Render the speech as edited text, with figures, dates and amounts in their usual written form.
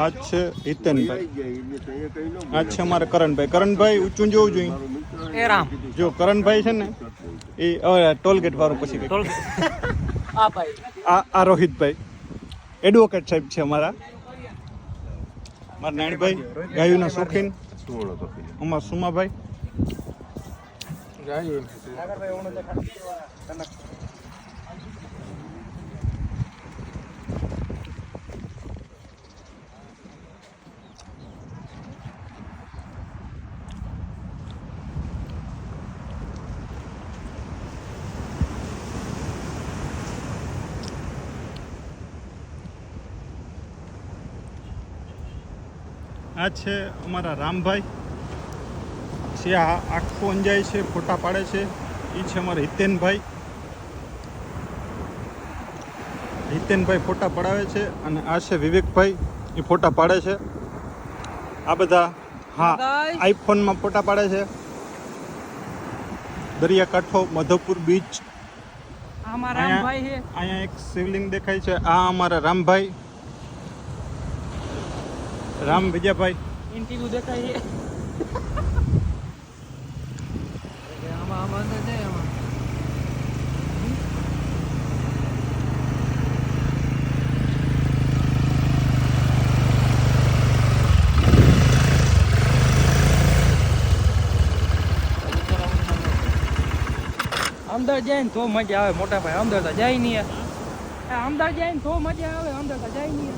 આ છે હિતેનભાઈ, આ છે અમારા કરણભાઈ. કરણભાઈ ઊંચું જોવું જોઈએ. એ રામ જો કરણભાઈ છે ને એ ટોલગેટ વાળું પછી ટોલ આ ભાઈ આ રોહિતભાઈ એડવોકેટ સાહેબ છે અમારા. મારા નાનભાઈ ગાયુના શોખીન. અમારા સુમાભાઈ. આ છે અમારા રામભાઈ છે, આ આખું અંજાય છે, ફોટા પાડે છે. એ છે અમારા હિતેનભાઈ. હિતેનભાઈ ફોટા પડાવે છે. અને આ છે વિવેકભાઈ, એ ફોટા પાડે છે. આ બધા હા આઈફોનમાં ફોટા પાડે છે. દરિયાકાંઠો મધુપુર બીચ. અમારા રામભાઈ છે. અહીંયા એક શિવલિંગ દેખાય છે. આ અમારા રામભાઈ, રામ વિજયભાઈ. ઇન્ટિગ્યુ દેખાય છે. આમાં આમાં તો છે આમાં. અંદર જાય ને તો મજા આવે મોટા ભાઈ. અંદર તો જાય નહીં. અંદર જાય ને તો મજા આવે, અંદર તો જાય નહીં.